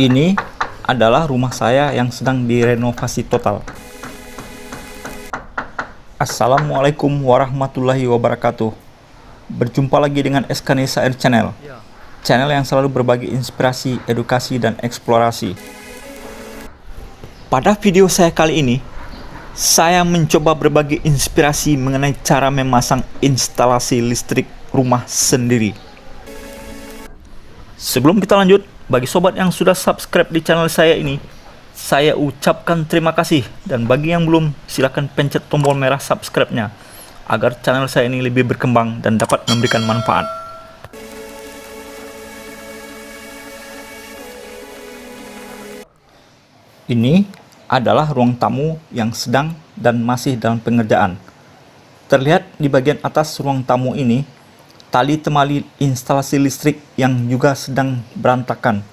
Ini adalah rumah saya yang sedang direnovasi total. Assalamualaikum warahmatullahi wabarakatuh. Berjumpa lagi dengan Eskanesa Air Channel. Channel yang selalu berbagi inspirasi, edukasi, dan eksplorasi. Pada video saya kali ini, saya mencoba berbagi inspirasi mengenai cara memasang instalasi listrik rumah sendiri. Sebelum kita lanjut, bagi sobat yang sudah subscribe di channel saya ini, saya ucapkan terima kasih. Dan bagi yang belum, silakan pencet tombol merah subscribe-nya agar channel saya ini lebih berkembang dan dapat memberikan manfaat. Ini adalah ruang tamu yang sedang dan masih dalam pengerjaan. Terlihat di bagian atas ruang tamu ini, tali temali instalasi listrik yang juga sedang berantakan.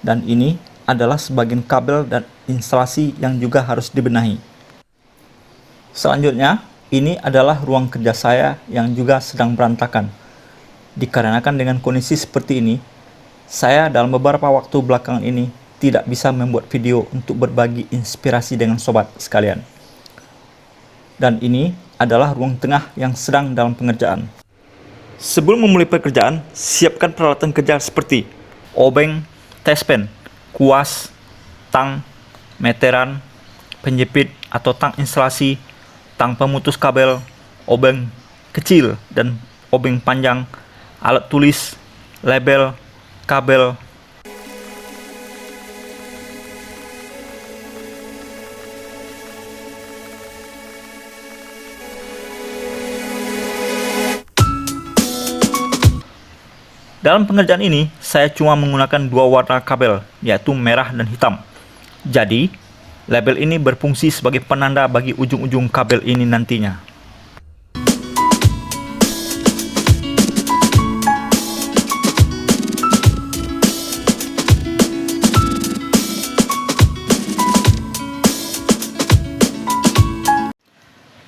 Dan ini adalah sebagian kabel dan instalasi yang juga harus dibenahi. Selanjutnya, ini adalah ruang kerja saya yang juga sedang berantakan. Dikarenakan dengan kondisi seperti ini, saya dalam beberapa waktu belakangan ini tidak bisa membuat video untuk berbagi inspirasi dengan sobat sekalian. Dan ini adalah ruang tengah yang sedang dalam pengerjaan. Sebelum memulai pekerjaan, siapkan peralatan kerja seperti obeng, tespen, kuas, tang, meteran, penjepit atau tang instalasi, tang pemutus kabel, obeng kecil dan obeng panjang, alat tulis, label, kabel. Dalam pengerjaan ini, saya cuma menggunakan dua warna kabel, yaitu merah dan hitam. Jadi, label ini berfungsi sebagai penanda bagi ujung-ujung kabel ini nantinya.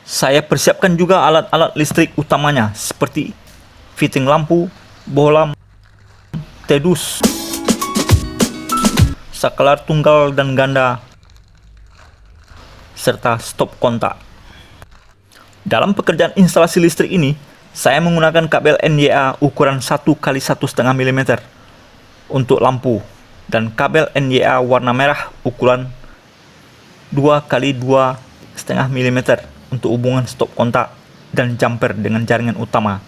Saya persiapkan juga alat-alat listrik utamanya, seperti fitting lampu, bohlam, tedus, saklar tunggal dan ganda, serta stop kontak. Dalam pekerjaan instalasi listrik ini, saya menggunakan kabel NYA ukuran 1x1,5 mm untuk lampu dan kabel NYA warna merah ukuran 2x2,5 mm untuk hubungan stop kontak dan jumper dengan jaringan utama.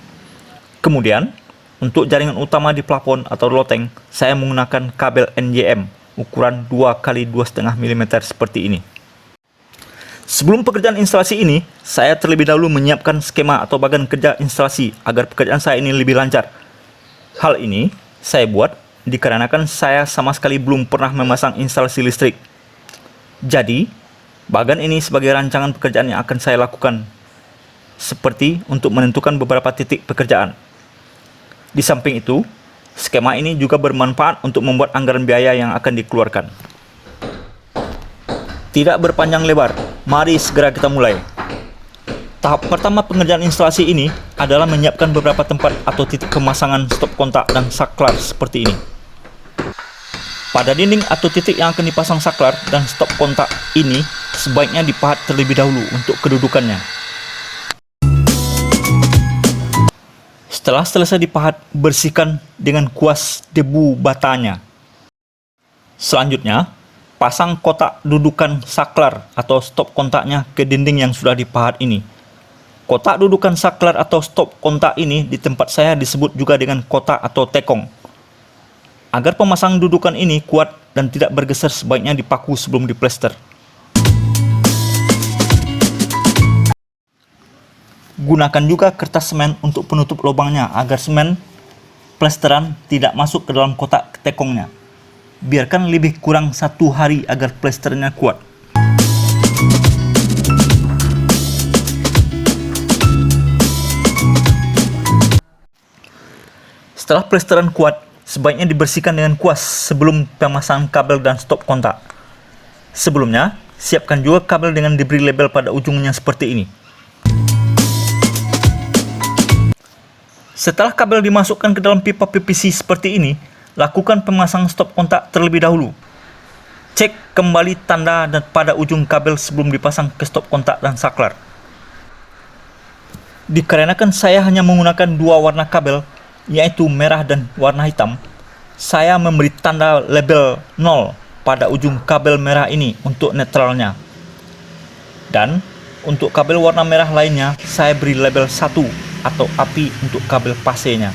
Kemudian, untuk jaringan utama di plafon atau loteng, saya menggunakan kabel NJM ukuran 2x2,5 mm seperti ini. Sebelum pekerjaan instalasi ini, saya terlebih dahulu menyiapkan skema atau bagan kerja instalasi agar pekerjaan saya ini lebih lancar. Hal ini saya buat dikarenakan saya sama sekali belum pernah memasang instalasi listrik. Jadi, bagan ini sebagai rancangan pekerjaan yang akan saya lakukan, seperti untuk menentukan beberapa titik pekerjaan. Di samping itu, skema ini juga bermanfaat untuk membuat anggaran biaya yang akan dikeluarkan. Tidak berpanjang lebar, mari segera kita mulai. Tahap pertama pengerjaan instalasi ini adalah menyiapkan beberapa tempat atau titik pemasangan stop kontak dan saklar seperti ini. Pada dinding atau titik yang akan dipasang saklar dan stop kontak ini sebaiknya dipahat terlebih dahulu untuk kedudukannya. Setelah selesai dipahat, bersihkan dengan kuas debu batanya. Selanjutnya, pasang kotak dudukan saklar atau stop kontaknya ke dinding yang sudah dipahat ini. Kotak dudukan saklar atau stop kontak ini di tempat saya disebut juga dengan kotak atau tekong. Agar pemasang dudukan ini kuat dan tidak bergeser, sebaiknya dipaku sebelum diplester. Gunakan juga kertas semen untuk penutup lubangnya agar semen plesteran tidak masuk ke dalam kotak tekongnya. Biarkan lebih kurang 1 hari agar plesternya kuat. Setelah plesteran kuat, sebaiknya dibersihkan dengan kuas sebelum pemasangan kabel dan stop kontak. Sebelumnya, siapkan juga kabel dengan diberi label pada ujungnya seperti ini. Setelah kabel dimasukkan ke dalam pipa PVC seperti ini, lakukan pemasang stop kontak terlebih dahulu. Cek kembali tanda dan pada ujung kabel sebelum dipasang ke stop kontak dan saklar. Dikarenakan saya hanya menggunakan dua warna kabel, yaitu merah dan warna hitam, saya memberi tanda label 0 pada ujung kabel merah ini untuk netralnya. Dan untuk kabel warna merah lainnya, saya beri label 1 atau api untuk kabel pasenya.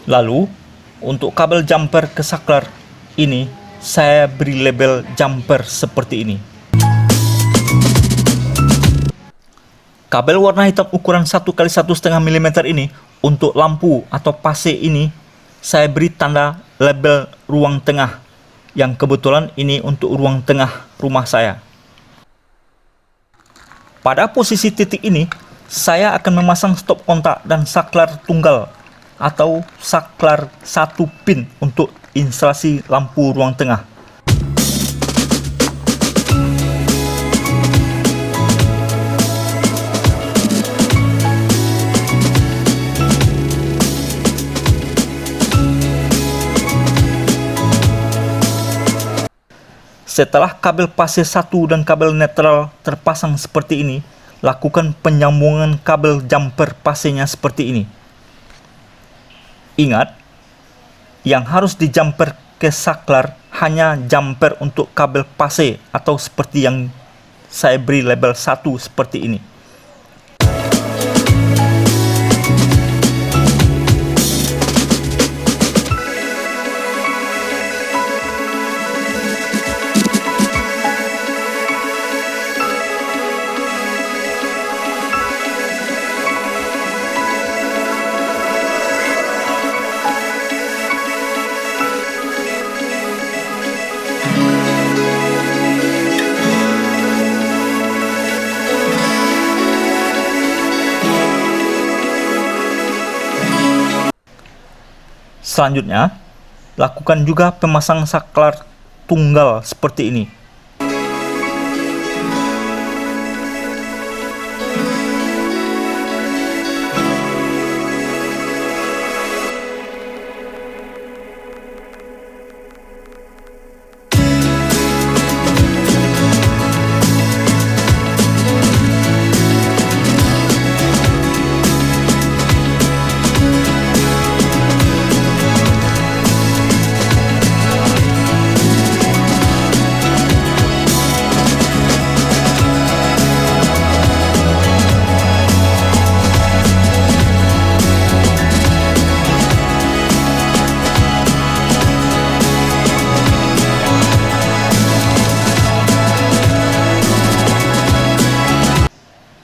Lalu, untuk kabel jumper ke saklar ini, saya beri label jumper seperti ini. Kabel warna hitam ukuran 1x1,5 mm ini untuk lampu atau pase ini saya beri tanda label ruang tengah, yang kebetulan ini untuk ruang tengah rumah saya. Pada posisi titik ini, saya akan memasang stop kontak dan saklar tunggal atau saklar 1 pin untuk instalasi lampu ruang tengah. Setelah kabel fase 1 dan kabel netral terpasang seperti ini, lakukan penyambungan kabel jumper fasenya seperti ini. Ingat, yang harus dijumper ke saklar hanya jumper untuk kabel fase atau seperti yang saya beri label 1 seperti ini. Selanjutnya, lakukan juga pemasang saklar tunggal seperti ini.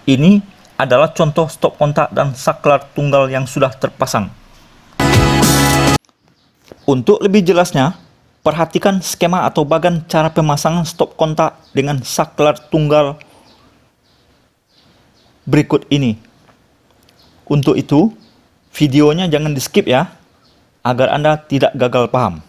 Ini adalah contoh stop kontak dan saklar tunggal yang sudah terpasang. Untuk lebih jelasnya, perhatikan skema atau bagan cara pemasangan stop kontak dengan saklar tunggal berikut ini. Untuk itu, videonya jangan di-skip ya, agar Anda tidak gagal paham.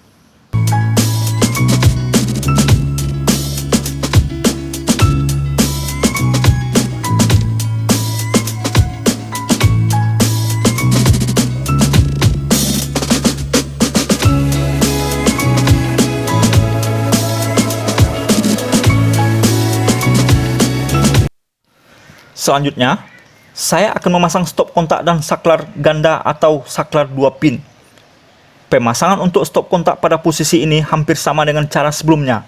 Selanjutnya, saya akan memasang stop kontak dan saklar ganda atau saklar 2 pin. Pemasangan untuk stop kontak pada posisi ini hampir sama dengan cara sebelumnya.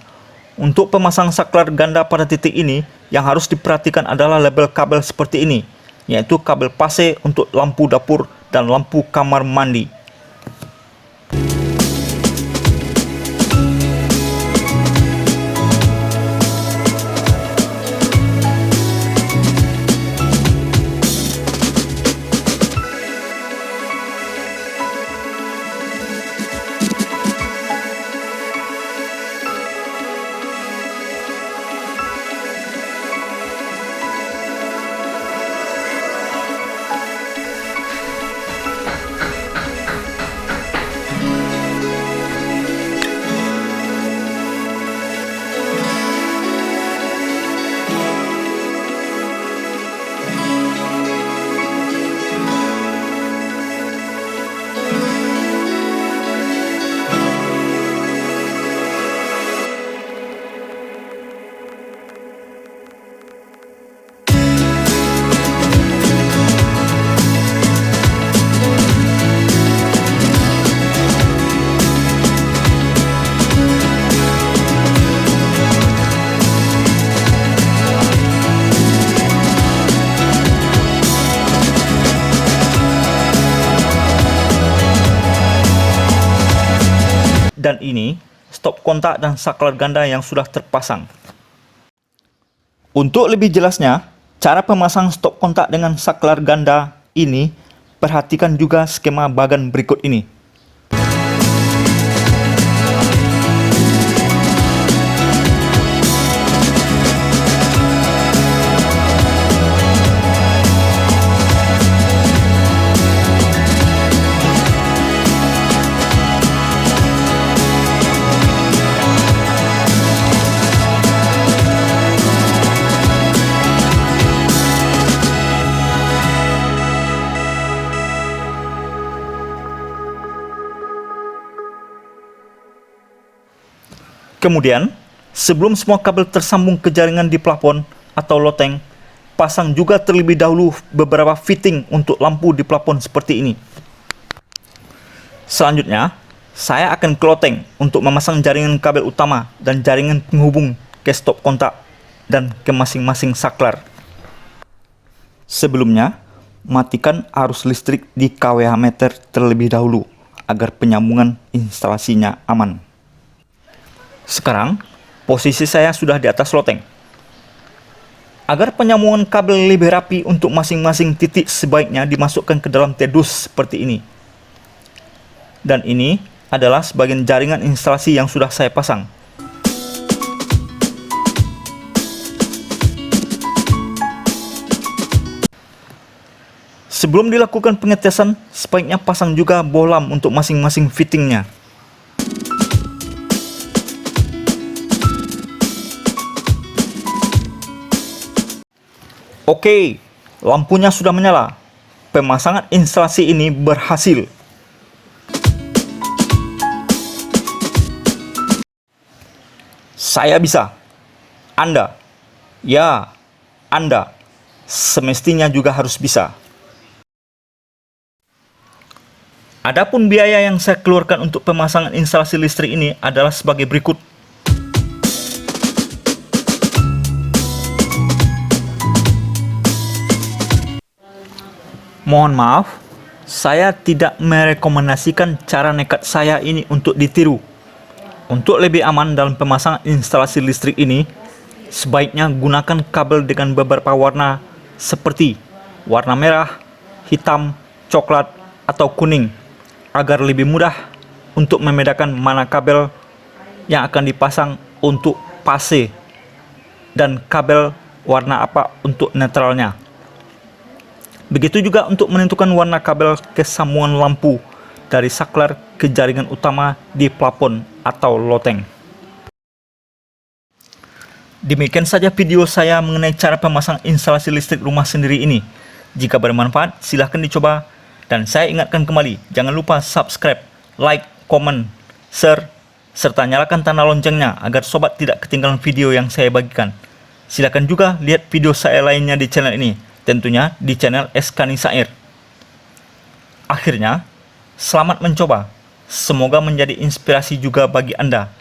Untuk pemasang saklar ganda pada titik ini, yang harus diperhatikan adalah label kabel seperti ini, yaitu kabel fase untuk lampu dapur dan lampu kamar mandi. Dan ini stop kontak dan saklar ganda yang sudah terpasang. Untuk lebih jelasnya, cara pemasang stop kontak dengan saklar ganda ini, perhatikan juga skema bagan berikut ini. Kemudian, sebelum semua kabel tersambung ke jaringan di plafon atau loteng, pasang juga terlebih dahulu beberapa fitting untuk lampu di plafon seperti ini. Selanjutnya, saya akan ke loteng untuk memasang jaringan kabel utama dan jaringan penghubung ke stop kontak dan ke masing-masing saklar. Sebelumnya, matikan arus listrik di kWh meter terlebih dahulu agar penyambungan instalasinya aman. Sekarang, posisi saya sudah di atas loteng. Agar penyambungan kabel lebih rapi untuk masing-masing titik sebaiknya dimasukkan ke dalam tedus seperti ini. Dan ini adalah sebagian jaringan instalasi yang sudah saya pasang. Sebelum dilakukan pengetesan, sebaiknya pasang juga bohlam untuk masing-masing fittingnya. Oke, lampunya sudah menyala. Pemasangan instalasi ini berhasil. Saya bisa. Anda. Ya, Anda. Semestinya juga harus bisa. Adapun biaya yang saya keluarkan untuk pemasangan instalasi listrik ini adalah sebagai berikut. Mohon maaf, saya tidak merekomendasikan cara nekat saya ini untuk ditiru. Untuk lebih aman dalam pemasangan instalasi listrik ini, sebaiknya gunakan kabel dengan beberapa warna seperti warna merah, hitam, coklat, atau kuning, agar lebih mudah untuk membedakan mana kabel yang akan dipasang untuk fase dan kabel warna apa untuk netralnya. Begitu juga untuk menentukan warna kabel kesambungan lampu dari saklar ke jaringan utama di plafon atau loteng. Demikian saja video saya mengenai cara pemasang instalasi listrik rumah sendiri ini. Jika bermanfaat, silahkan dicoba. Dan saya ingatkan kembali, jangan lupa subscribe, like, komen, share, serta nyalakan tanda loncengnya agar sobat tidak ketinggalan video yang saya bagikan. Silahkan juga lihat video saya lainnya di channel ini, tentunya di channel Eskani Sair. Akhirnya, selamat mencoba. Semoga menjadi inspirasi juga bagi Anda.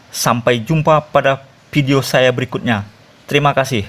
Sampai jumpa pada video saya berikutnya. Terima kasih.